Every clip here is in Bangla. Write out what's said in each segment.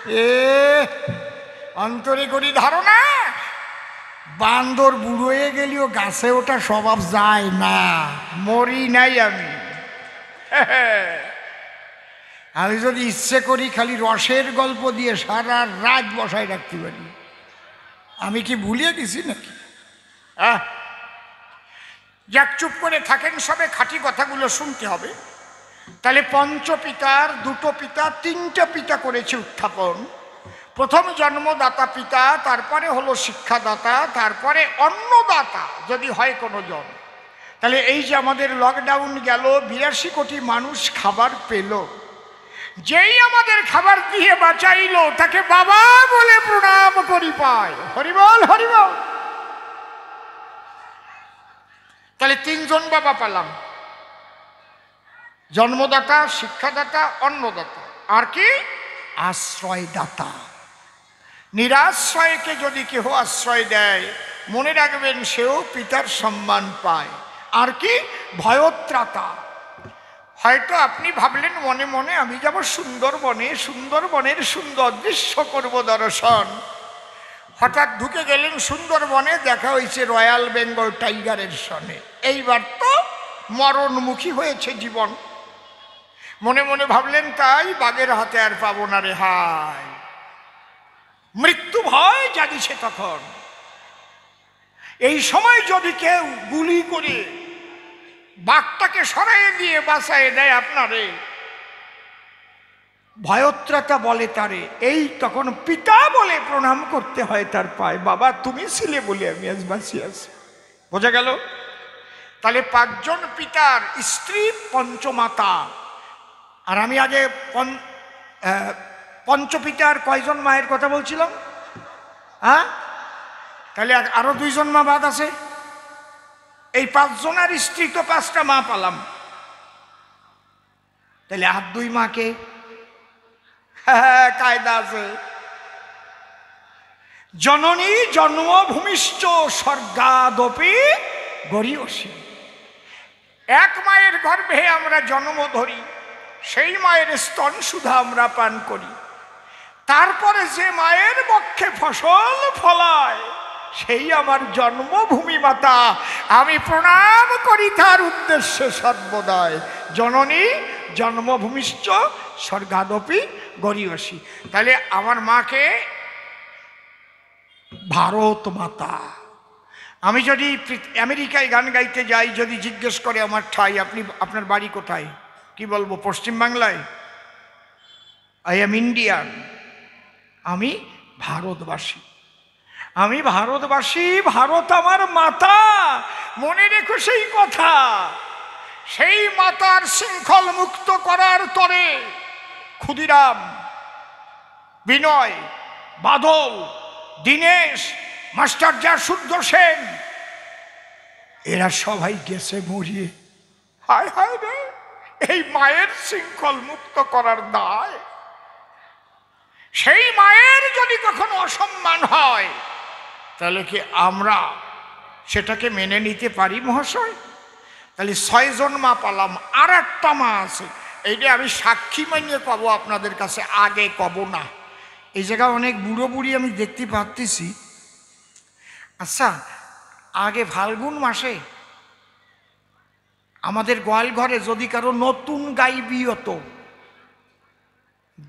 এ অন্তরে করি ধারণা, বান্দর বুড়ো হয়ে গেলেও গাছে ওটা স্বভাব যায় না, মরি নাই আমি। আমি যদি ইচ্ছে করি খালি রসের গল্প দিয়ে সারা রাত বসায় রাখতে পারি। আমি কি ভুলিয়ে গেছি নাকি? যাক, চুপ করে থাকেন, সবে খাঁটি কথাগুলো শুনতে হবে। তাহলে পঞ্চপিতার দুটো পিতা, তিনটা পিতা করেছে উত্থাপন। প্রথম জন্মদাতা পিতা, তারপরে হলো শিক্ষাদাতা, তারপরে অন্নদাতা যদি হয় কোনো জন। তাহলে এই যে আমাদের লকডাউন গেল, 82 কোটি মানুষ খাবার পেল, যেই আমাদের খাবার দিয়ে বাঁচাইলো তাকে বাবা বলে প্রণাম করি পায়। হরিবল হরিবল। তাহলে তিনজন বাবা পেলাম, জন্মদাতা, শিক্ষাদাতা, অন্নদাতা, আর কি আশ্রয়দাতা। নিরাশ্রয়কে যদি কেহ আশ্রয় দেয়, মনে রাখবেন সেও পিতার সম্মান পায়। আর কি ভয়ত্রাতা। হয়তো আপনি ভাবলেন মনে মনে আমি যাব সুন্দরবনে, সুন্দরবনের সুন্দর দৃশ্য করব দর্শন। হঠাৎ ঢুকে গেলেন সুন্দরবনে, দেখা হয়েছে রয়্যাল বেঙ্গল টাইগারের সনে। এইবার তো মরণমুখী হয়েছে জীবন। মনে মনে ভাবলেন তাই বাঘের হাতে আর পাবো না রে হায়। মৃত্যু ভয় জাগিছে তখন। এই সময় যদি কেউ গুলি করে বাঘটাকে সরাইয়ে দিয়ে বাঁচায় দেয় আপনারে, ভয়ত্রাতা বলে তারে, এই তখন পিতা বলে প্রণাম করতে হয় তার পায়। বাবা তুমি ছিলে বলে আমি আজ বাঁচি আছি। বোঝা গেল? তাহলে 5 জন পিতার স্ত্রী পঞ্চমাতা। আর আমি আগে পঞ্চপিতার কয়জন মায়ের কথা বলছিলাম? তাহলে আরো 2 জন মা বাদ আছে। এই 5 জনের স্ত্রী তো 5টা মা পালাম। তাহলে আর 2 মাকে কায়দা আছে। জননী জন্মভূমিশ্চ স্বর্গাদপি গরীয়সী। এক মায়ের গর্ভে আমরা জন্ম ধরি, সেই মায়ের স্তন সুধা আমরা পান করি। তারপরে যে মায়ের বক্ষে ফসল ফলায়, সেই আমার জন্মভূমি মাতা। আমি প্রণাম করি তার উদ্দেশ্যে সর্বদাই। জননী জন্মভূমিশ্চ স্বর্গাদপি গরীয়সী। তাহলে আমার মাকে ভারত মাতা। আমি যদি আমেরিকায় গান গাইতে যাই, যদি জিজ্ঞেস করে আমার ঠাই, আপনি আপনার বাড়ি কোথায়, কি বলবো? পশ্চিম বাংলায়। I am Indian. আমি ভারতবাসী। আমি ভারতবাসী, ভারত আমার মাতা। মনে রেখো সেই কথা। সেই মাতার শৃঙ্খল মুক্ত করার তরে ক্ষুদিরাম, বিনয়, বাদল, দীনেশ, মাস্টার যা শুদ্ধ সেন, এরা সবাই গেছে মরিয়ে। হায় হায় রে, এই মায়ের শৃঙ্খল মুক্ত করার দায়। সেই মায়ের যদি কখনো অসম্মান হয়, তাহলে কি আমরা সেটাকে মেনে নিতে পারি মহাশয়? তাহলে 6 জন মা পালাম, আর একটা মা আছে। এইটা আমি সাক্ষী মানিয়ে পাবো আপনাদের কাছে, আগে কব না। এই জায়গায় অনেক বুড়ো বুড়ি আমি দেখতে পাচ্ছি। আচ্ছা, আগে ফাল্গুন মাসে আমাদের গোয়াল ঘরে যদি কারো নতুন গাই বিয়ে হতো,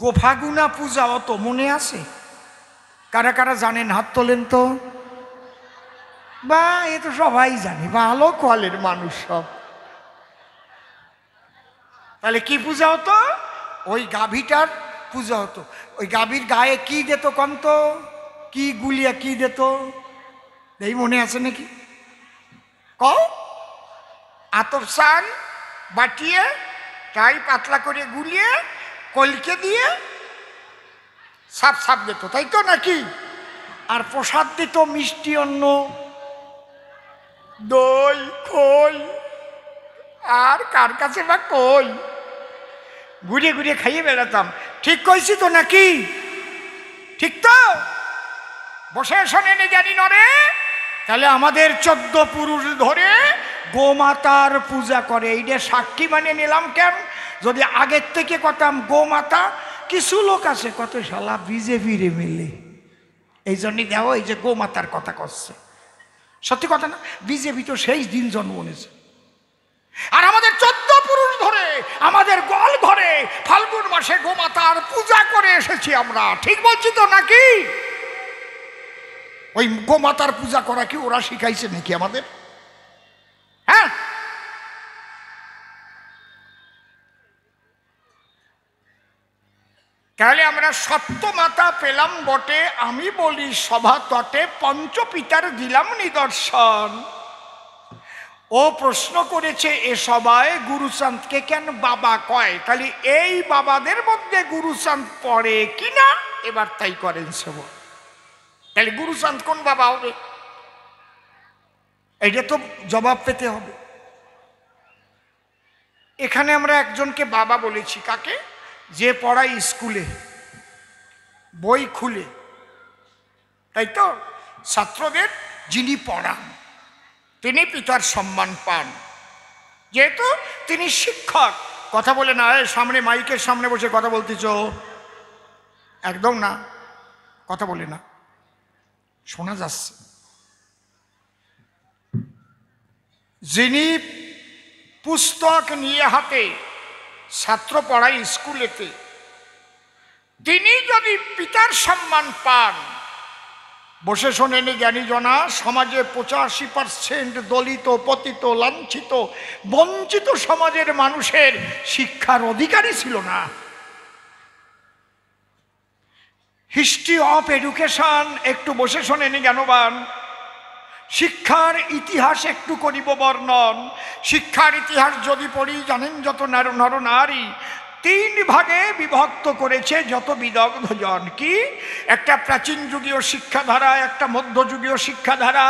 গোফাগুনা পূজা হতো, মনে আছে? কারা কারা জানেন হাত তোলেন তো। বা এ তো সবাই জানে, ভালো কোয়ালের মানুষ সব। তাহলে কি পূজা হতো? ওই গাভীটার পূজা হতো। ওই গাভীর গায়ে কি দিত কন্ত, কি গুলিয়া কি দিত, এই মনে আছে নাকি? কও। আতপ চাল বাটিয়ে তাই পাতলা করে গুলিয়ে কলকে দিয়ে সাপ সাপ দিত, তাই তো নাকি? আর প্রসাদ দিত মিষ্টি অন্ন, দই, খই, আর কার কাছে বা কই, ঘুরিয়ে ঘুরিয়ে খাইয়ে বেড়াতাম। ঠিক কইছি তো নাকি? ঠিক তো? বসে শোনেনি জানি নরে। তাহলে আমাদের 14 পুরুষ ধরে গোমাতার পূজা করে। এইটা সাক্ষী মানে নিলাম। কেন? যদি আগের থেকে করতাম গোমাতা, কিছু লোক আছে কত শালা বিজেপির মিলে, এই জন্যই দেওয়া এই যে গোমাতার কথা করছে। সত্যি কথা না? বিজেপি তো সেই দিন জন্ম নিয়েছে, আর আমাদের 14 পুরুষ ধরে আমাদের গোয়াল ঘরে ফাল্গুন মাসে গোমাতার পূজা করে এসেছি আমরা। ঠিক বলছি তো নাকি? ওই গোমাতার পূজা করা কি ওরা শিখাইছে নাকি আমাদের? হ্যাঁ, তাহলে আমরা সপ্তমাতা পেলাম বটে, আমি বলি সভা তটে পঞ্চপিতার দিলাম নিদর্শন। ও প্রশ্ন করেছে এ সবাই গুরুচাঁদকে কেন বাবা কয়, তাহলে এই বাবাদের মধ্যে গুরুচাঁদ পড়ে কিনা এবার তাই করেন সব। তাহলে গুরুচাঁদ কোন বাবা হবে? এটা তো জবাব পেতে হবে। এখানে আমরা একজনকে বাবা বলেছি, কাকে? যে পড়ায় স্কুলে বই খুলে, তাই তো? ছাত্রদের যিনি পড়ান তিনি পিতার সম্মান পান, যেহেতু তিনি শিক্ষক। কথা বলে না, সামনে মাইকের সামনে বসে কথা বলতেছ, একদম না, কথা বলে না, শোনা যাচ্ছে। যিনি পুস্তক নিয়ে হাতে ছাত্র পড়ায় স্কুলেতে, তিনি যদি পিতার সম্মান পান, বসে শোনেনি জ্ঞানী জনা, সমাজে 85% দলিত, পতিত, লাঞ্ছিত, বঞ্চিত সমাজের মানুষের শিক্ষার অধিকারই ছিল না। হিস্ট্রি অফ এডুকেশন একটু বসে শোনেনি জ্ঞানবান। শিক্ষার ইতিহাস একটু করিব বর্ণন। শিক্ষার ইতিহাস যদি পড়ি, জানেন যত নরনারী 3 ভাগে বিভক্ত করেছে যত বিদগ্ধ জন। কি? একটা প্রাচীন যুগীয় শিক্ষাধারা, একটা মধ্যযুগীয় শিক্ষাধারা,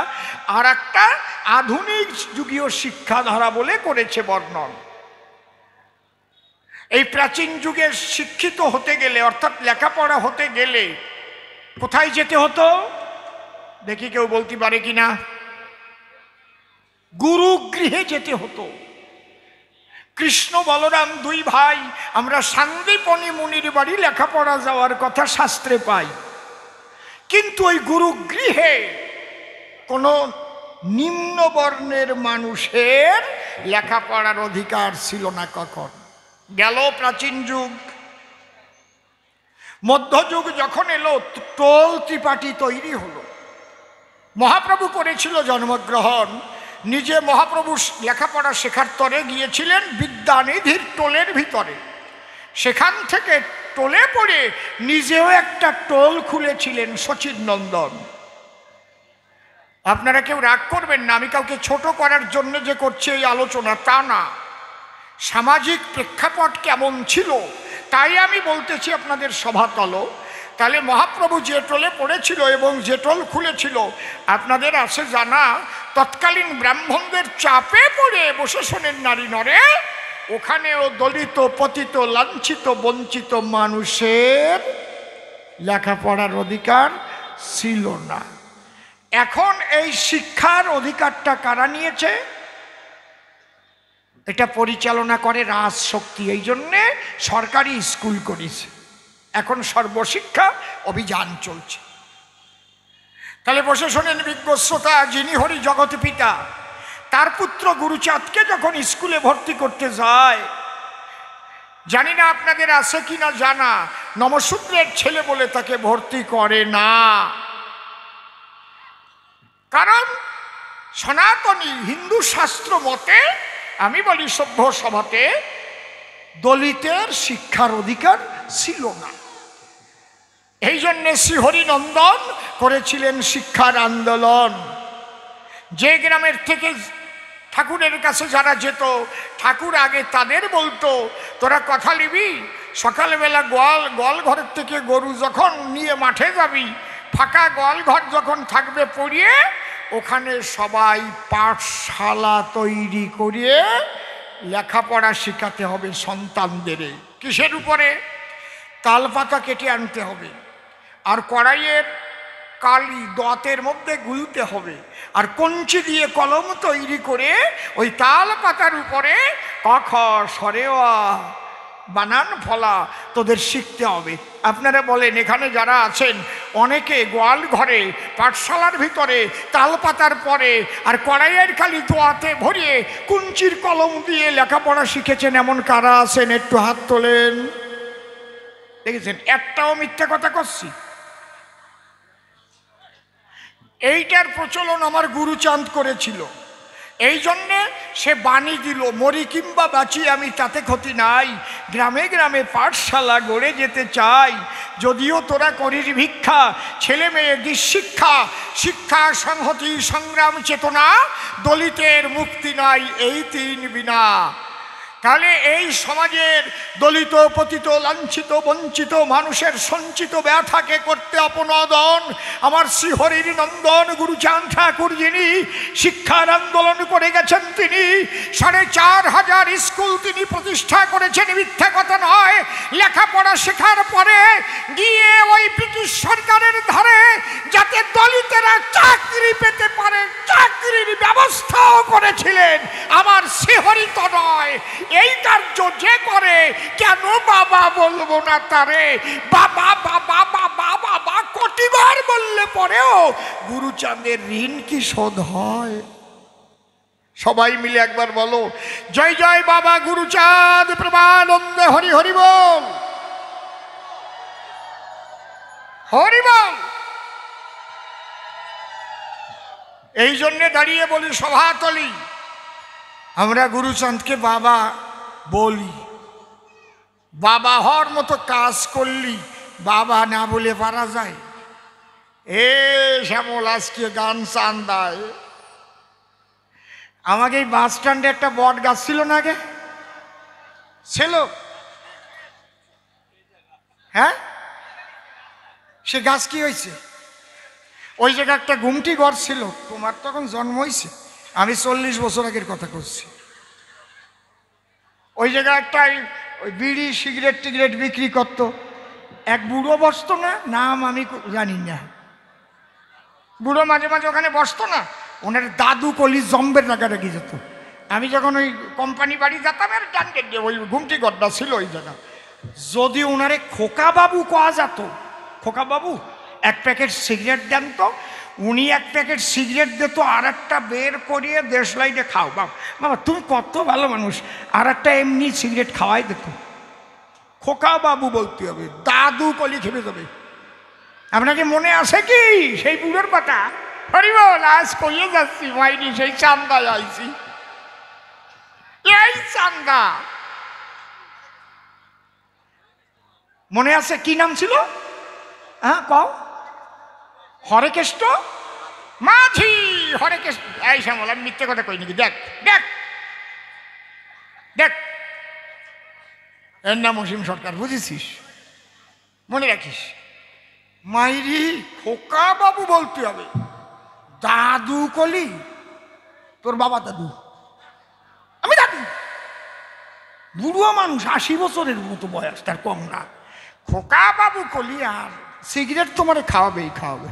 আর একটা আধুনিক যুগীয় শিক্ষাধারা বলে করেছে বর্ণন। এই প্রাচীন যুগে শিক্ষিত হতে গেলে, অর্থাৎ লেখাপড়া হতে গেলে কোথায় যেতে হতো? দেখি কেউ বলতে পারে কিনা? গুরুগৃহে যেতে হতো। কৃষ্ণ বলরাম 2 ভাই, আমরা সান্দীপনী মুনির বাড়ি লেখাপড়া যাওয়ার কথা শাস্ত্রে পাই, কিন্তু ওই গুরুগৃহে কোনো নিম্ন বর্ণের মানুষের লেখাপড়ার অধিকার ছিল না। কখন গেল প্রাচীন যুগ। মধ্যযুগ যখন এলো, টোল ত্রিপাঠী তৈরি হলো। মহাপ্রভু করেছিল জন্মগ্রহণ। নিজে মহাপ্রভু লেখাপড়া শেখার তরে গিয়েছিলেন বিদ্যানিধির টোলের ভিতরে। সেখান থেকে টোলে পড়ে নিজেও একটা টোল খুলেছিলেন, শচীন নন্দন। আপনারা কেউ রাগ করবেন না, আমি কাউকে ছোট করার জন্য যে করছি এই আলোচনা তা না। সামাজিক প্রেক্ষাপট কেমন ছিল তাই আমি বলতেছি আপনাদের সভাতল। তাহলে মহাপ্রভু যে টোলে পড়েছিল এবং যে টোল খুলেছিল, আপনাদের আছে জানা, তৎকালীন ব্রাহ্মণদের চাপে পড়ে বসে শোনেন নারী নরে, ওখানেও দলিত, পতিত, লাঞ্ছিত, বঞ্চিত মানুষের লেখাপড়ার অধিকার ছিল না। এখন এই শিক্ষার অধিকারটা কারা নিয়েছে? এটা পরিচালনা করে রাজশক্তি। এই জন্যে সরকারি স্কুল করেছে, এখন সর্বশিক্ষা অভিযান চলছে। তাহলে বসে শোনেন বিজ্ঞ শ্রোতা, যিনি হরি জগৎ পিতা, তার পুত্র গুরুচাঁদকে যখন স্কুলে ভর্তি করতে যায়, জানি না আপনাদের আছে কিনা জানা, নমশূদ্রের ছেলে বলে তাকে ভর্তি করে না। কারণ সনাতনী হিন্দু শাস্ত্র মতে, আমি বলি সভ্য সভাতে, দলিতের শিক্ষার অধিকার ছিল না। এই জন্যে শ্রীহরিনন্দন করেছিলেন শিক্ষার আন্দোলন। যে গ্রামের থেকে ঠাকুরের কাছে যারা যেত, ঠাকুর আগে তাদের বলতো, তোরা কথা নিবি, সকালবেলা গোয়াল ঘরের থেকে গরু যখন নিয়ে মাঠে যাবি, ফাঁকা গোয়াল ঘর যখন থাকবে পড়িয়ে, ওখানে সবাই পাঠশালা তৈরি করিয়ে লেখাপড়া শেখাতে হবে সন্তানদের। কিসের উপরে? তালপাতা কেটে আনতে হবে, আর কড়াইয়ের কালি দাঁতের মধ্যে গুলতে হবে, আর কঞ্চি দিয়ে কলম তৈরি করে ওই তাল পাতার উপরে ক খ সরেওয়া বানান ফলা তোদের শিখতে হবে। আপনারা বলেন এখানে যারা আছেন অনেকে গোয়াল ঘরে পাঠশালার ভিতরে তালপাতার পরে আর কড়াইয়ের খালি দোয়াতে ভরিয়ে কুঞ্চির কলম দিয়ে লেখাপড়া শিখেছেন, এমন কারা আছেন একটু হাত তোলেন। দেখেছেন একটাও মিথ্যা কথা করছি? এইটার প্রচলন আমার গুরুচাঁদ করেছিল, এই জন্যে সে বাণী দিল, মরি কিংবা বাঁচি আমি তাতে ক্ষতি নাই, গ্রামে গ্রামে পাঠশালা গড়ে যেতে চাই, যদিও তোরা করিস ভিক্ষা, ছেলে মেয়ে দিস শিক্ষা, শিক্ষা সংহতি সংগ্রাম চেতনা, দলিতের মুক্তি নাই এই তিন বিনা। তাহলে এই সমাজের দলিত পতিত লাঞ্ছিত বঞ্চিত মানুষের সঞ্চিত ব্যথাকে করতে অপনোদন আমার শ্রীহরির নন্দন গুরুচাঁদ ঠাকুর যিনি শিক্ষার আন্দোলন করে গেছেন, তিনি ৪৫০০ স্কুল তিনি প্রতিষ্ঠা করেছেন, মিথ্যা কথা নয়। লেখাপড়া শেখার পরে গিয়ে ওই ব্রিটিশ সরকারের ধারে যাতে দলিতেরা চাকরি পেতে পারে চাকরির ব্যবস্থাও করেছিলেন আমার শ্রীহরি তো নয়। এই কার্য যে করে কেন বাবা বলবো না তারে, বাবা বাবা বাবা বাবা কোটিবার বললে পরেও গুরুচাঁদের ঋণ কি শোধ হয়? সবাই মিলে একবার বলো জয় জয় বাবা গুরুচাঁদ প্রেমানন্দে হরি হরি বল, হরি বল। এই জন্যে দাঁড়িয়ে বলি সভাতলি, আমরা গুরুচাঁদকে বাবা বলি, বাবা হওয়ার মতো কাজ করলি বাবা না বলে পারা যায়? এ শ্যামল আজকে গান চান্দায় আমাকে এই বাস স্ট্যান্ডে একটা বট গাছ ছিল না, আগে ছিল, হ্যাঁ সে গাছ কি হয়েছে? ওই জায়গায় একটা গুমটি ঘর ছিল, তোমার তখন জন্ম হয়েছে, আমি 40 বছর আগের কথা করছি। ওই জায়গায় একটা ওই বিড়ি সিগারেট টিগারেট বিক্রি করত এক বুড়ো বসতো না, নাম আমি জানি না, বুড়ো মাঝে মাঝে ওখানে বসতো না, ওনার দাদু কলি জম্বের রাগারাগি যেত। আমি যখন ওই কোম্পানি বাড়ি যেতাম আর ডান্ডে দিয়ে ওই গুমটি ঘরটা ছিল ওই জায়গা, যদি ওনারে খোকা বাবু কোয়া যেত, খোকা বাবু এক প্যাকেট সিগারেট দেন তো, উনি এক প্যাকেট সিগারেট দিত, আর একটা বের করিয়ে দেশলাইটে খাও। বাবা তুমি কত ভালো মানুষ, আর একটা এমনি সিগারেট খাওয়াই দিত। খোকা বাবু বলতে হবে, দাদু কলি খেপে যাবে। আপনাকে মনে আছে কি সেই বুড়োর কথা? হরিবল, আজ কইয়ে যাচ্ছি মাইনি সেই চান্দায় আইছি, এই চান্দা মনে আছে? কি নাম ছিল? হ্যাঁ কও। হরেকেষ্ট মাঝি, হরেকেষ্ট। এই শ্যামল আমি মিথ্যে কথা কই নাকি? দেখ দেখ দেখ, এর নাম অসীম সরকার, বুঝেছিস? মনে রাখিস, মাইরি খোকা বাবু বলতে হবে, দাদু কলি তোর বাবা দাদু, আমি দাদু, বুড়ো মানুষ 80 বছরের মতো বয়স, তার কম না। খোকা বাবু কলি আর সিগারেট তোমারে খাওয়াবেই খাওয়াবে।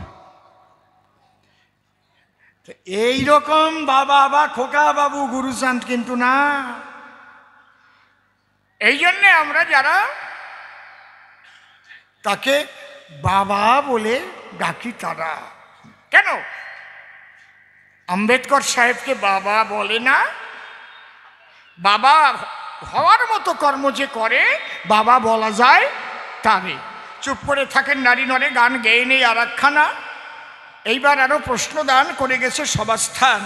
এইরকম বাবা বা খোকা বাবু গুরুচাঁদ কিন্তু না। এই জন্যে আমরা যারা তাকে বাবা বলে ডাকি, তারা কেন আম্বেদকর সাহেবকে বাবা বলে না? বাবা হওয়ার মতো কর্ম যে করে বাবা বলা যায় তারে। চুপ করে থাকেন নারী নরে, গান গেয়ে নেই আর একখানা। এইবার আরো প্রশ্ন দান করে গেছে সভাস্থান,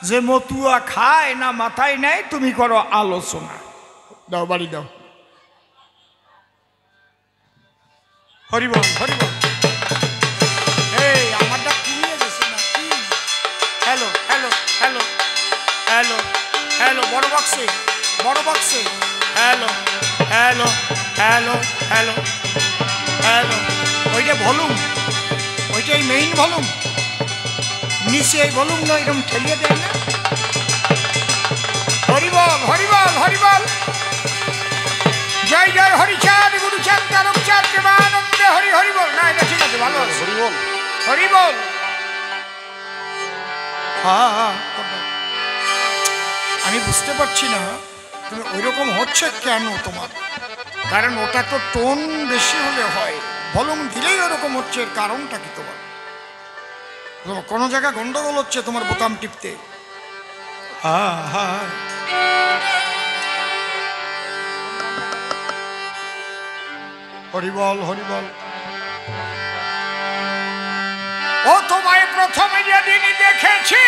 যে মতুয়া খায় না মাথায় নেয়, তুমি করো আলোচনা। দাও বাড়ি দাও। হরিবল হরিবল। এই আমারটা কুমিয়ে গেছে না কি? Hello hello hello hello hello, বড় বক্সে বড় বক্সে, hello hello hello hello hello. ওইটা ভলুম, ওইটাই মেইন ভলুম, নিচে এই ভলুম না এরকম ঠেলিয়ে দেয় না। হরিবল হরিবল হরিবল। জয় জয় হরিচাঁদ গুরুচাঁদ তারকচাঁদ প্রেমানন্দে হরি হরিবল। না এটা ঠিক আছে, ভালো আছে, হরিবল হরিবল। হ্যাঁ আমি বুঝতে পারছি না তুমি ওইরকম হচ্ছে কেন, তোমার কারণ ওটা তো টোন বেশি হলে হয়, ভলিউম দিলেই ওরকম হচ্ছে। এর কারণটা কি তোমার? কোনো জায়গায় গন্ডগোল হচ্ছে তোমার বোতাম টিপতে। হরিবল হরিবল। ও তোমায় প্রথমে যেদিন দেখেছি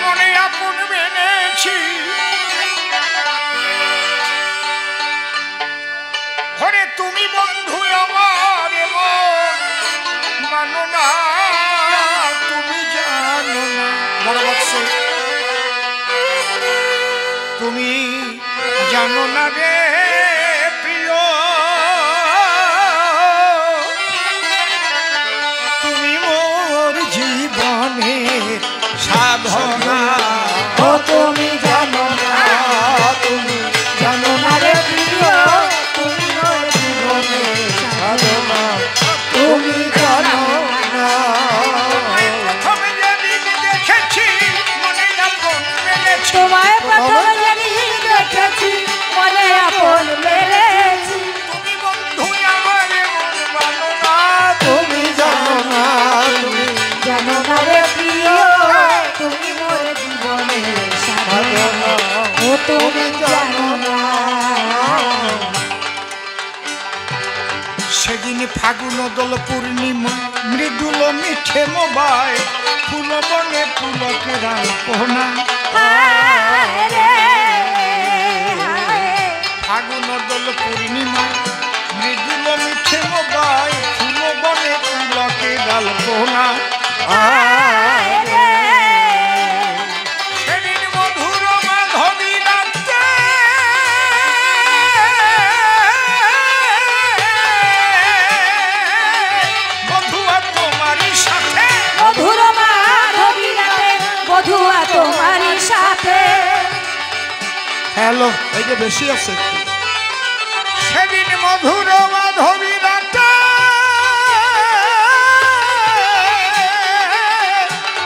মনে আপন মেনেছি, ঘরে তুমি বন্ধু আমার এমন মানো না, তুমি জানো না। বড় বাক্স, তুমি জানো না রে প্রিয়, তুমি মোর জীবনের সাধনা। ও তুমি জানো না, তুমি জানো না রে প্রিয়, তুমি মোর জীবনের সাধনা, তুমি জানো না। প্রথমে যেদিন দেখেছি মনে আপন মেনেছি, তোমায় প্রথমে যেদিন দেখেছি মনে আপন মেনেছি, তুমি বন্ধু আমার এমন মানো না, তুমি জানো না, তুমি জানো না রে প্রিয়, তুমি মোর জীবনের সাধনা, ও তুমি জানো না। সেদিন ফাগুন দোল পূর্ণিমা মৃদুল মিঠে মোবাইল ফুল বনে পুলকেরা পোনা। ফাগুন দোল পূর্ণিমা মৃদুল মিঠে মোবাইল ফুল বনে পুলকেরা পোনা। সেদিন মধুর মাধবী রাতে বধুয়া তোমারই সাথে, মধুর মাধবী রাতে বধুয়া তোমারই সাথে। হ্যালো এই যে বেশি আছে। সেদিন মধুর মাধবী রাতে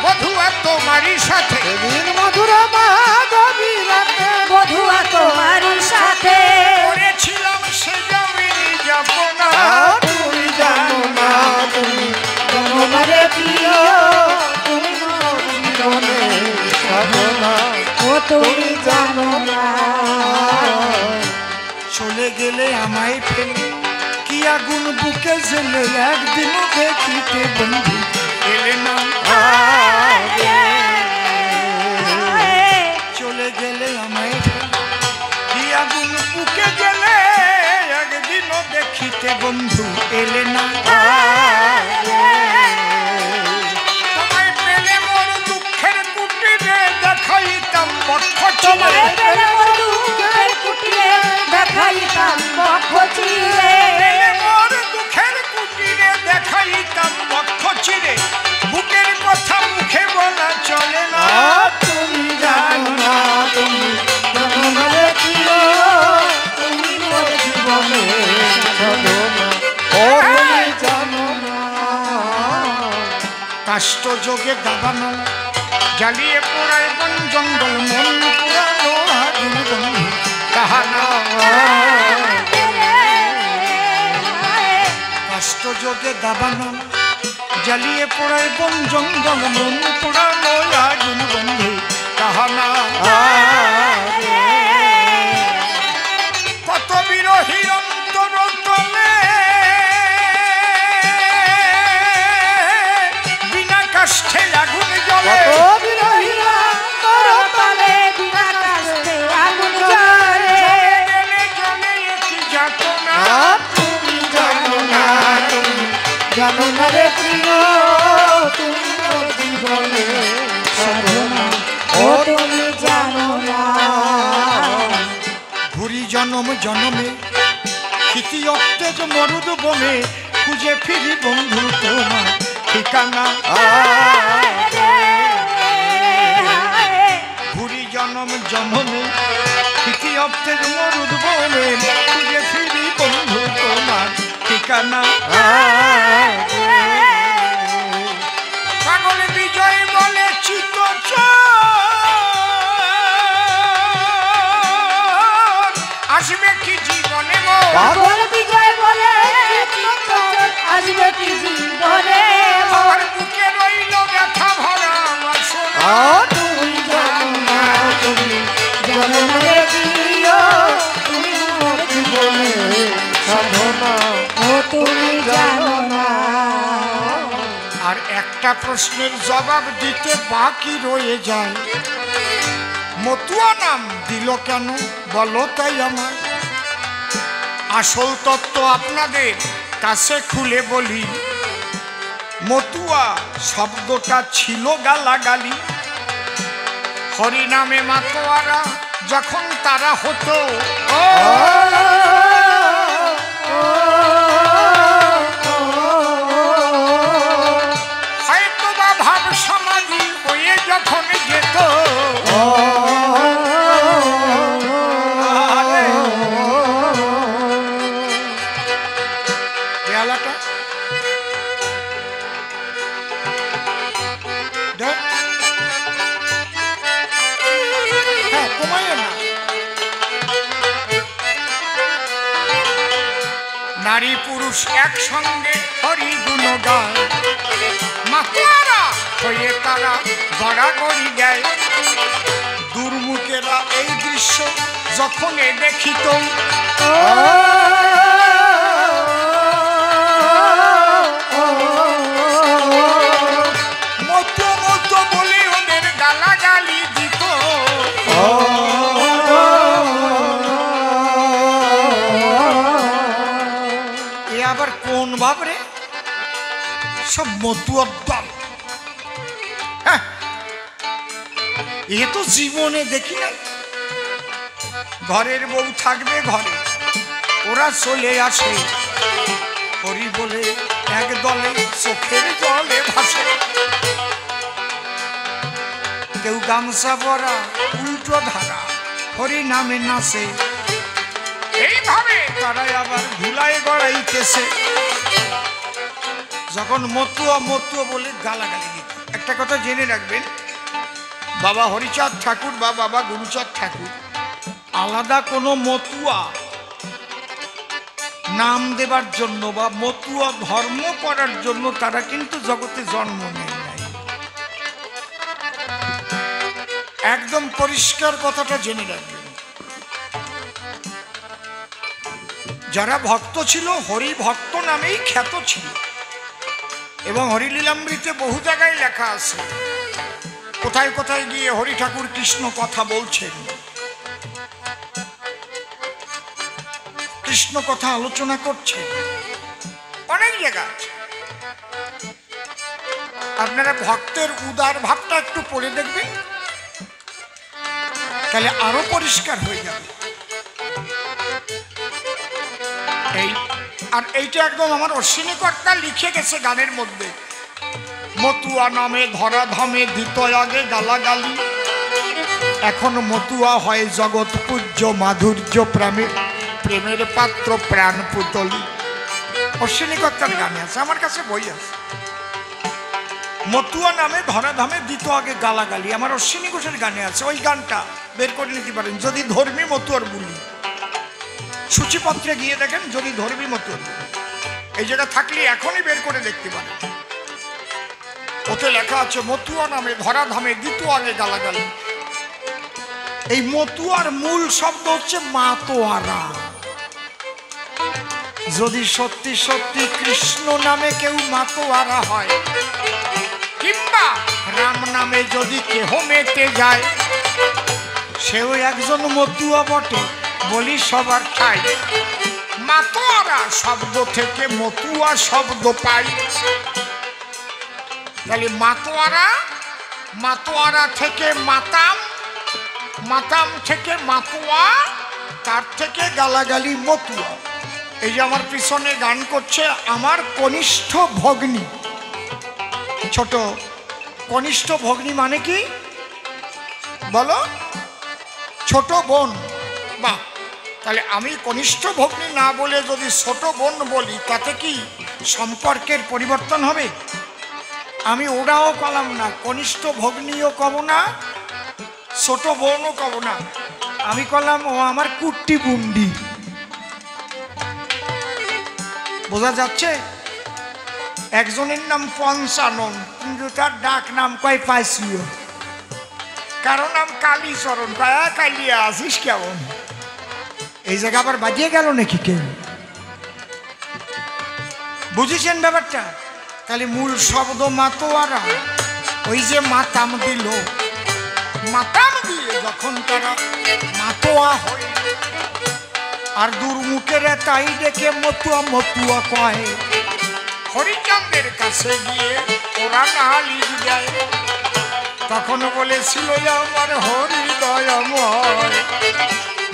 বধুয়া তোমারই সাথে, সেদিন মধুর মাধবী রাতে বধুয়া তোমারই সাথে। করেছিলাম সে জমিনি যাপনা, তুমি জানো না, তুমি জানো না রে প্রিয়, তুমি মোর জীবনের সাধনা, ও তুমি জানো না। চলে গেলে আমায় ফেলে কি আগুন বুকে জ্বলে, একদিনও দেখিতে বন্ধু এলে না। চলে গেলে আমায় ফেলে কি আগুন বুকে জ্বলে, একদিনও দেখিতে বন্ধু এলে না। তোমায় পেলে মোর দুঃখের কুটিরে দেখাইতাম বক্ষ তোমায় চিরে, পেলে মোর দুঃখের কুটিরে দেখাইতাম বক্ষ চিরে। পেলে মোর দুঃখের কুটিরে দেখাইতাম বক্ষ চিরে, বুকের কথা মুখে বলা চলে না। তুমি জানো না, তুমি জানো না রে প্রিয়, তুমি মোর জীবনের সাধনা, ও তুমি জানো না। কাষ্ট যোগে দাবানো জ্বালিয়ে পোড়ায় বন জঙ্গল, মন পুরানো আগুন বন্ধু কাহানা। কাষ্ট যোগে দাবানো জ্বালিয়ে পোড়ায় বন জঙ্গল, মন পুরানো আগুন বন্ধু কাহানা। কত বিরহী অন্তর তলে বিনা কাষ্ঠে আগুন জ্বলে, কত বিরহীরা তোর তলে বিনা কাষ্ঠে আগুন জ্বলে। গেলে জ্বলে একই যাতনা। তুমি জানো না, তুমি জানো না রে প্রিয়, তুমি মোর জীবনের সাধনা, ও তুমি জানো না। ঘুরি জনম জনমে ক্ষিতি অত্তেজ মরুদ বনে, খুঁজে ফিরি বন্ধু তোমার ঠিকানা। ঘুরি জনম জনমে ক্ষিতি অত্তেজ মরুদ বনে, খুঁজে ফিরি বন্ধু তোমার ঠিকানা। আসবে কি জীবনে মোর পাগল বিজয় বলে আসবে কি জীবনে আমার বুকে রইল ব্যথা ভরা বাসনা তুমি জানো না তুমি জন্মে দিও তুমি মোর জীবনে সাধনা ও তুমি জানো না। আর একটা প্রশ্নের জবাব দিতে বাকি রয়ে যায়, মতুয়া নাম দিল কেন বলো তাই আমার। আসল তত্ত্ব আপনাদের কাছে খুলে বলি, মতুয়া শব্দটা ছিল গালাগালি। হরি নামে মাতোয়ারা যখন তারা হতো, হয়তো বা ভাব সমাধি হয়ে যখন যেত, পেয়ালাটা হ্যাঁ কমাইয়ে না। নারী পুরুষ একসঙ্গে হরি গুণ গায়, মাতোয়ারা হয়ে তারা গড়াগড়ি দেয়। দুর্মুখেরা এই দৃশ্য যখন দেখিত, মতো মতো বলে ওদের গালাগালি দিত। এ আবার কোন ভাবরে সব মতুয়ার দল। হ্যাঁ, এ তো জীবনে দেখি না। ঘরের বউ থাকবে ঘরে, ওরা চলে আসে হরি বলে এক দলে চোখের জলে ভাসে। কেউ গামছা পরা উল্টো ধারা হরি নামে নাচে, এইভাবে তারাই আবার ধুলায় গড়াইতেছে। যখন মতুয়া মতুয়া বলে গালাগালি দিত, একটা কথা জেনে রাখবেন, বাবা হরিচাঁদ ঠাকুর বা বাবা গুরুচাঁদ ঠাকুর আলাদা কোনো মতুয়া নাম দেবার জন্য বা মতুয়া ধর্ম করার জন্য তারা কিন্তু জগতে জন্ম নেয় নাই। একদম পরিষ্কার কথাটা জেনে রাখবেন। যারা ভক্ত ছিল হরি ভক্ত নামেই খ্যাত ছিল, এবং হরিলীলামৃতে বহু জায়গায় লেখা আছে কোথায় কোথায় গিয়ে হরি ঠাকুর কৃষ্ণ কথা বলছেন, কৃষ্ণ কথা আলোচনা করছেন, অনেক জায়গা আছে। আপনারা ভক্তের উদার ভাবটা একটু পড়ে দেখবেন, তাহলে আরো পরিষ্কার হয়ে যাবে। এই আর এইটা একদম আমার অশ্বিনী কর্তা লিখে গেছে গানের মধ্যে, মতুয়া নামে ধরা ধামে দিত আগে গালাগালি, এখন মতুয়া হয় জগৎ পূজ্য মাধুর্য প্রেমের প্রেমের পাত্র প্রাণ পুতলি। অশ্বিনী কর্তার গানে আছে, আমার কাছে বই আছে। মতুয়া নামে ধরা ধামে দিত আগে গালাগালি, আমার অশ্বিনী ঘোষের গানে আছে। ওই গানটা বের করে নিতে পারেন যদি ধর্মী মতুয়ার বলি, সূচিপত্রে গিয়ে দেখেন যদি ধর্মী মতুয়ার এই জায়গা থাকলে এখনই বের করে দেখতে পারেন। ওতে লেখা আছে মতুয়া নামে ধরা ধামে দিত আগে গালাগালি। এই মতুয়ার মূল শব্দ হচ্ছে মাতোয়ারা। যদি সত্যি সত্যি কৃষ্ণ নামে কেউ মাতোয়ারা হয়, কিংবা রাম নামে যদি কেহ মেতে যায়, সেও একজন মতুয়া বটে বলি সবার ঠাই। মাতোয়ারা শব্দ থেকে মতুয়া শব্দ পাই। তাহলে মাতোয়ারা, মাতোয়ারা থেকে মাতাম, মাতাম থেকে মাতোয়া, তার থেকে গালাগালি মতুয়া। এই যে আমার পিছনে গান করছে আমার কনিষ্ঠ ভগ্নী, ছোট কনিষ্ঠ ভগ্নী মানে কি বলো? ছোট বোন। বাহ, তাহলে আমি কনিষ্ঠ ভগ্নী না বলে যদি ছোট বোন বলি, তাতে কি সম্পর্কের পরিবর্তন হবে? আমি ওরাও কলাম না, কনিষ্ঠ ভগ্নীও কব না, ছোট বোনও কব না, আমি কলাম ও আমার কুট্টি বুন্ডি। বোঝা যাচ্ছে? একজনের নাম পঞ্চানন, কিন্তু তার ডাক নাম কয় পাইছিও, কারণ নাম কালীচরণ। কয়া কালিয়া আসিস কেমন? এই জায়গা আবার বাজিয়ে গেল নাকি কেউ? বুঝেছেন ব্যাপারটা? তাহলে মূল শব্দ মাতোয়ারা। ওই যে মাতাম দিল, মাতাম দিয়ে যখন তারা মাতোয়া হই, আর দুর্মুখের তাই ডেকে মতুয়া মতুয়া কয়, হরিচন্দ্রের কাছে গিয়ে ওরা নালি দেয়। তখন বলেছিল আমার হরিদয়াময়,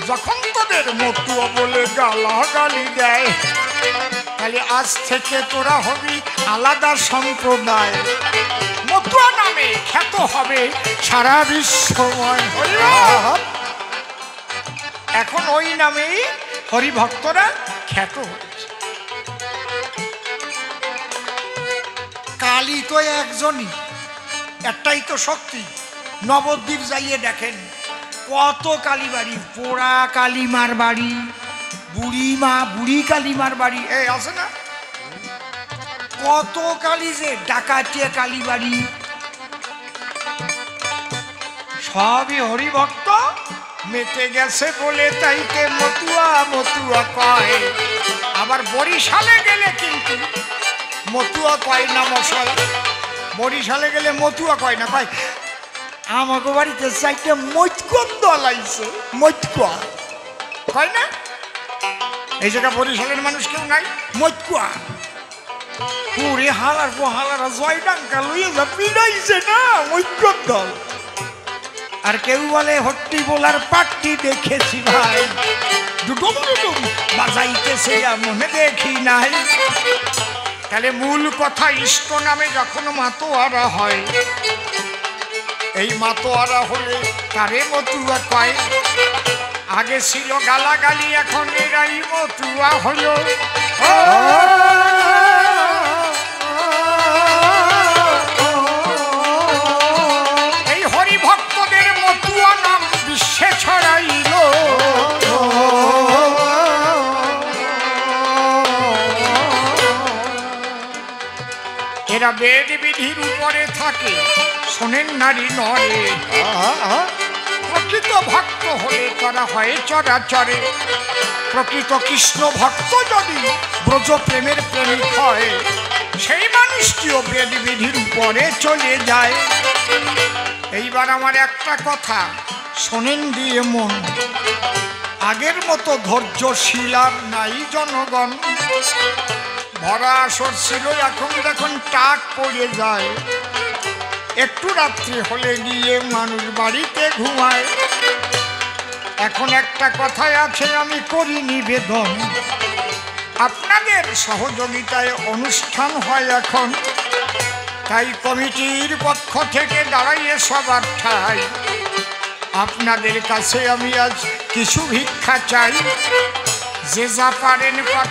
যখন তোদের মতুয়া বলে গালাগালি দেয়, তাহলে আজ থেকে তোরা হবি আলাদা সম্প্রদায়। মতুয়া নামে খ্যাত হবে সারা বিশ্বময়। এখন ওই নামেই হরিভক্তরা খ্যাত হয়েছে। কালী তো একজনই, একটাই তো শক্তি। নবদ্বীপ যাইয়ে দেখেন কত কালীবাড়ি, পোড়া কালীমার বাড়ি, বুড়ি কালীমার বাড়ি, এই আছে না? কত কালী, যে ডাকাতিয়া কালীবাড়ি, সবই হরিভক্ত মেতে গেছে বলে তাইকে মতুয়া মতুয়া কয়। আবার বরিশালে গেলে কিন্তু মতুয়া কয় না মশাই। বরিশালে গেলে মতুয়া কয় না, কয় আমাকে বাড়িতে চাইতে মৈতকন দলাইছে, মৈতকুয়া কয় না? এই জায়গা বরিশালের মানুষ কেউ নাই, মৈতকুয়া। পুরে হালার হালারা জয় ডাঙ্কা লইয়ে যা পিড়াইছে না, মৈতকন দল। আর কেউ বলে হট্টি বলার পাট্টি দেখেছি ভাই, ডুডুম ডুডুম বাজাইতেছে মনে দেখি নাই। তাহলে মূল কথা, ইষ্ট নামে যখন মাতোয়ারা হয়, এই মাতোয়ারা হলে তারে মতুয়া কয়। আগে ছিল গালাগালি, এখন এরাই মতুয়া হলো। এই হরিভক্তদের মতুয়া নাম বিশ্বে ছড়াইল। এরা বেদ বিধির উপরে থাকে, শোনেন নারী নরে। প্রকৃত ভক্ত হলে তারা হয় চরাচরে। প্রকৃত কৃষ্ণ ভক্ত যদি ব্রজ প্রেমের প্রেমিক হয়, সেই মানুষটিও বেদ বিধির উপরে চলে যায়। এইবার আমার একটা কথা শোনেন দিয়ে মন, আগের মতো ধৈর্যশীল আর নাই জনগণ। ভরা আসর ছিল, এখন দেখুন টাক পড়ে যায়। একটু রাত্রি হলে গিয়ে মানুষ বাড়িতে ঘুমায়। এখন একটা কথাই আছে, আমি করি নিবেদন, আপনাদের সহযোগিতায় অনুষ্ঠান হয় এখন। তাই কমিটির পক্ষ থেকে দাঁড়াইয়ে সবার ঠাই, আপনাদের কাছে আমি আজ কিছু ভিক্ষা চাই। যে যা পারেন কথা